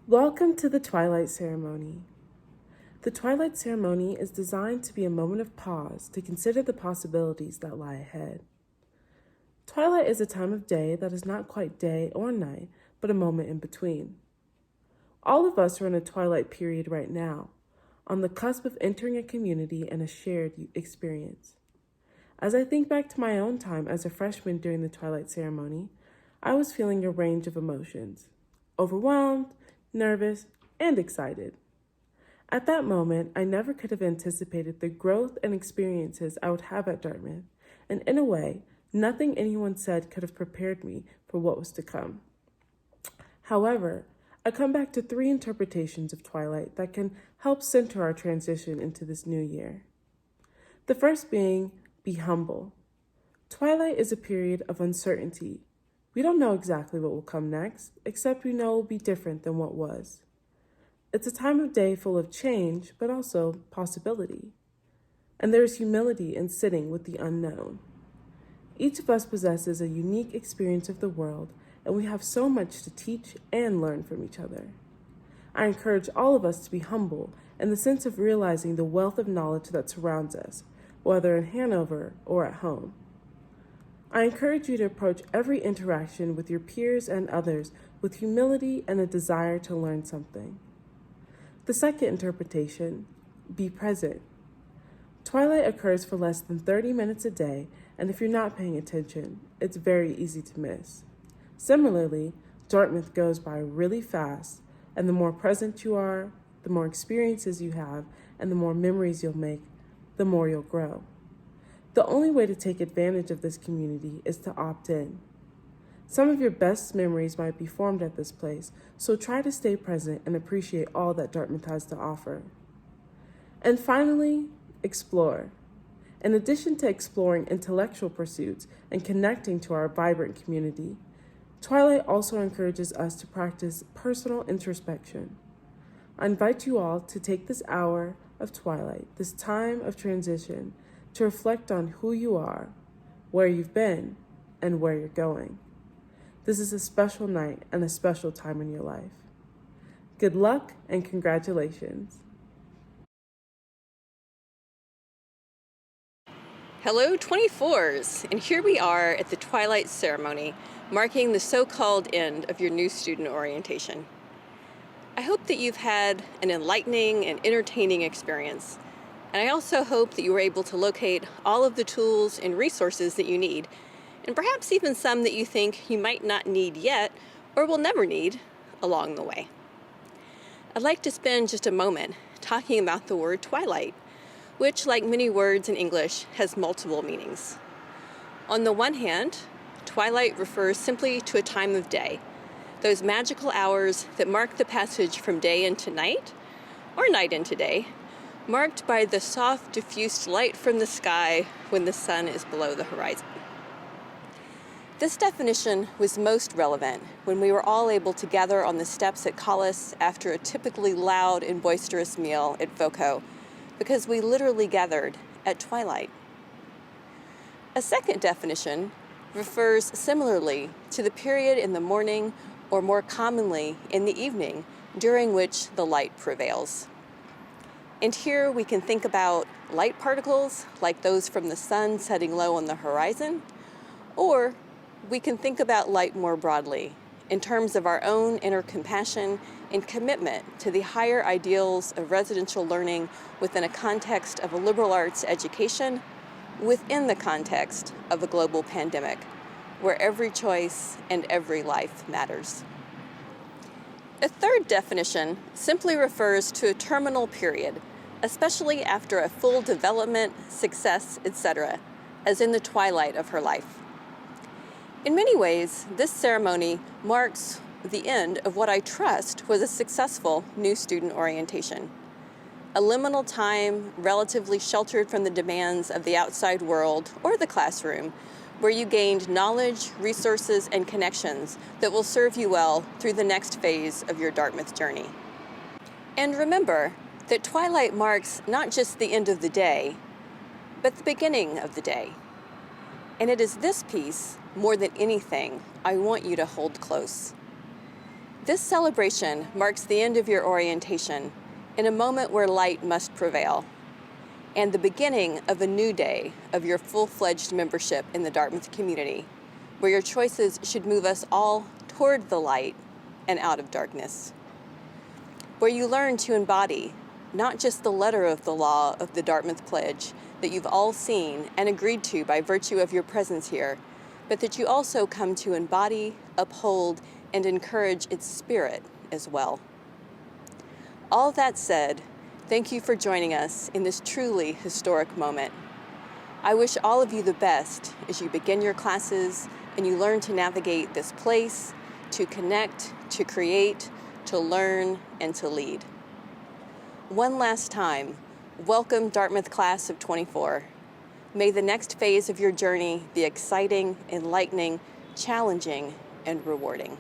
Welcome to the Twilight Ceremony. The Twilight Ceremony is designed to be a moment of pause to consider the possibilities that lie ahead. Twilight is a time of day that is not quite day or night, but a moment in between. All of us are in a twilight period right now, on the cusp of entering a community and a shared experience. As I think back to my own time as a freshman during the Twilight Ceremony, I was feeling a range of emotions: overwhelmed, nervous, and excited. At that moment, I never could have anticipated the growth and experiences I would have at Dartmouth, and in a way, nothing anyone said could have prepared me for what was to come. However, I come back to three interpretations of Twilight that can help center our transition into this new year. The first being, be humble. Twilight is a period of uncertainty. We don't know exactly what will come next, except we know it will be different than what was. It's a time of day full of change, but also possibility. And there is humility in sitting with the unknown. Each of us possesses a unique experience of the world, and we have so much to teach and learn from each other. I encourage all of us to be humble in the sense of realizing the wealth of knowledge that surrounds us, whether in Hanover or at home. I encourage you to approach every interaction with your peers and others with humility and a desire to learn something. The second interpretation, be present. Twilight occurs for less than 30 minutes a day, and if you're not paying attention, it's very easy to miss. Similarly, Dartmouth goes by really fast, and the more present you are, the more experiences you have, and the more memories you'll make, the more you'll grow. The only way to take advantage of this community is to opt in. Some of your best memories might be formed at this place, so try to stay present and appreciate all that Dartmouth has to offer. And finally, explore. In addition to exploring intellectual pursuits and connecting to our vibrant community, Twilight also encourages us to practice personal introspection. I invite you all to take this hour of Twilight, this time of transition, to reflect on who you are, where you've been, and where you're going. This is a special night and a special time in your life. Good luck and congratulations. Hello 24s, and here we are at the Twilight Ceremony, marking the so-called end of your new student orientation. I hope that you've had an enlightening and entertaining experience, and I also hope that you were able to locate all of the tools and resources that you need, and perhaps even some that you think you might not need yet or will never need along the way. I'd like to spend just a moment talking about the word twilight, which, like many words in English, has multiple meanings. On the one hand, twilight refers simply to a time of day, those magical hours that mark the passage from day into night, or night into day, marked by the soft, diffused light from the sky when the sun is below the horizon. This definition was most relevant when we were all able to gather on the steps at Collis after a typically loud and boisterous meal at Voco, because we literally gathered at twilight. A second definition refers similarly to the period in the morning, or more commonly in the evening, during which the light prevails. And here we can think about light particles like those from the sun setting low on the horizon, or we can think about light more broadly in terms of our own inner compassion and commitment to the higher ideals of residential learning within a context of a liberal arts education, within the context of a global pandemic, where every choice and every life matters. A third definition simply refers to a terminal period, especially after a full development, success, etc., as in the twilight of her life. In many ways, this ceremony marks the end of what I trust was a successful new student orientation. A liminal time relatively sheltered from the demands of the outside world or the classroom, where you gained knowledge, resources, and connections that will serve you well through the next phase of your Dartmouth journey. And remember that twilight marks not just the end of the day, but the beginning of the day. And it is this piece, more than anything, I want you to hold close. This celebration marks the end of your orientation in a moment where light must prevail, and the beginning of a new day of your full-fledged membership in the Dartmouth community, where your choices should move us all toward the light and out of darkness, where you learn to embody not just the letter of the law of the Dartmouth Pledge that you've all seen and agreed to by virtue of your presence here, but that you also come to embody, uphold, and encourage its spirit as well. All that said, thank you for joining us in this truly historic moment. I wish all of you the best as you begin your classes and you learn to navigate this place, to connect, to create, to learn, and to lead. One last time, welcome Dartmouth Class of 24. May the next phase of your journey be exciting, enlightening, challenging, and rewarding.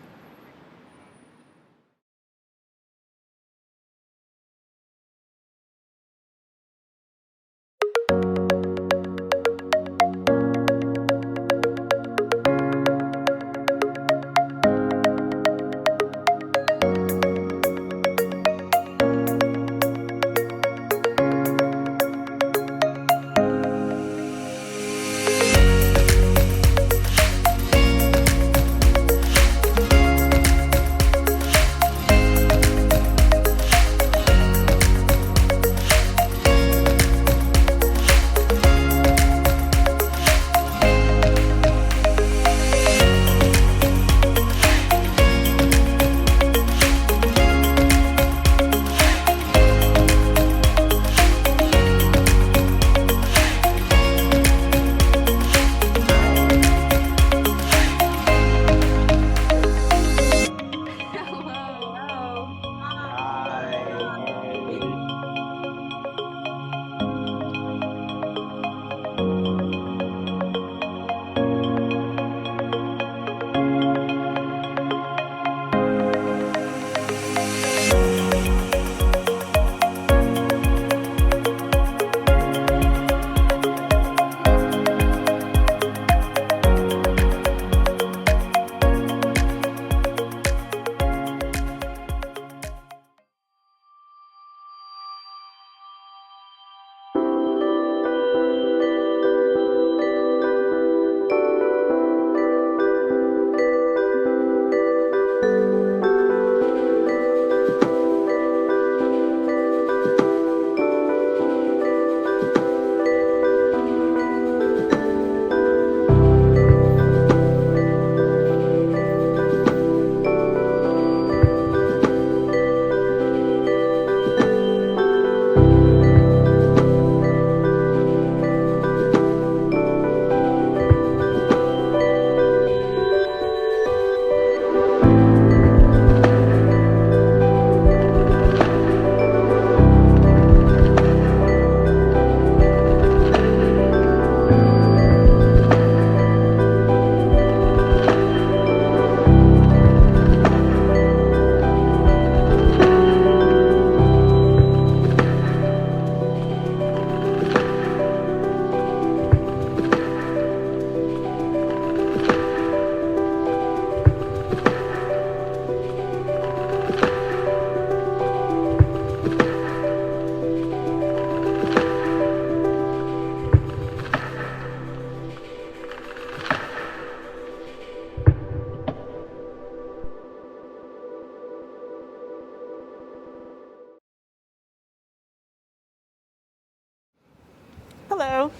Hello.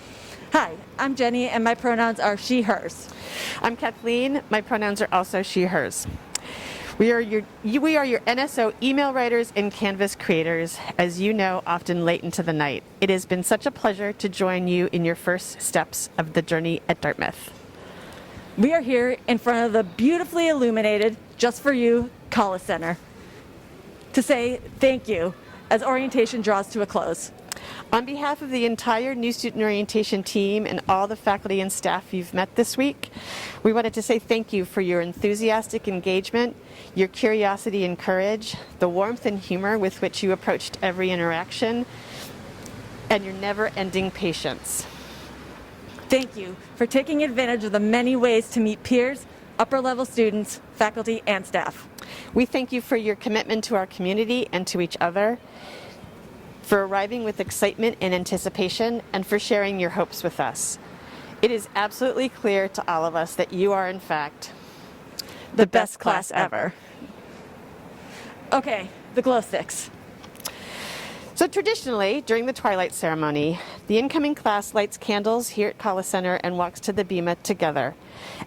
Hi, I'm Jenny, and my pronouns are she, hers. I'm Kathleen. My pronouns are also she, hers. We are your NSO email writers and Canvas creators, as you know, often late into the night. It has been such a pleasure to join you in your first steps of the journey at Dartmouth. We are here in front of the beautifully illuminated, just for you, Collis Center to say thank you as orientation draws to a close. On behalf of the entire New Student Orientation team and all the faculty and staff you've met this week, we wanted to say thank you for your enthusiastic engagement, your curiosity and courage, the warmth and humor with which you approached every interaction, and your never-ending patience. Thank you for taking advantage of the many ways to meet peers, upper level students, faculty, and staff. We thank you for your commitment to our community and to each other, for arriving with excitement and anticipation, and for sharing your hopes with us. It is absolutely clear to all of us that you are, in fact, The best class ever. Okay, the glow sticks. So traditionally, during the Twilight ceremony, the incoming class lights candles here at College Center and walks to the Bema together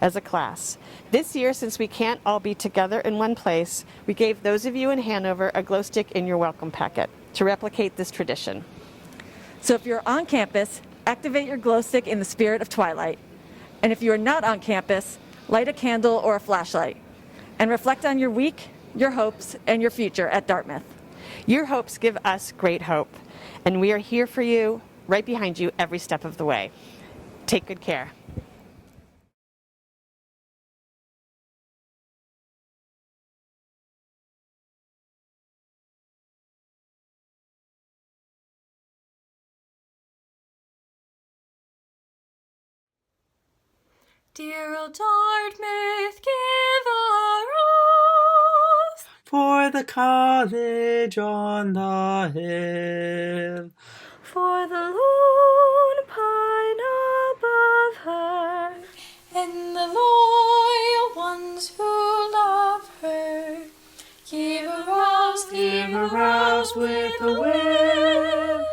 as a class. This year, since we can't all be together in one place, we gave those of you in Hanover a glow stick in your welcome packet to replicate this tradition. So if you're on campus, activate your glow stick in the spirit of Twilight. And if you are not on campus, light a candle or a flashlight. And reflect on your week, your hopes, and your future at Dartmouth. Your hopes give us great hope, and we are here for you, right behind you every step of the way. Take good care. Dear old Dartmouth, give a rose for the cottage on the hill, for the lone pine above her, and the loyal ones who love her. Give a rose with a will,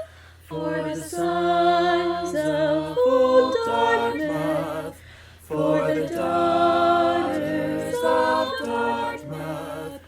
for the sons of old Dartmouth, for the daughters of Dartmouth,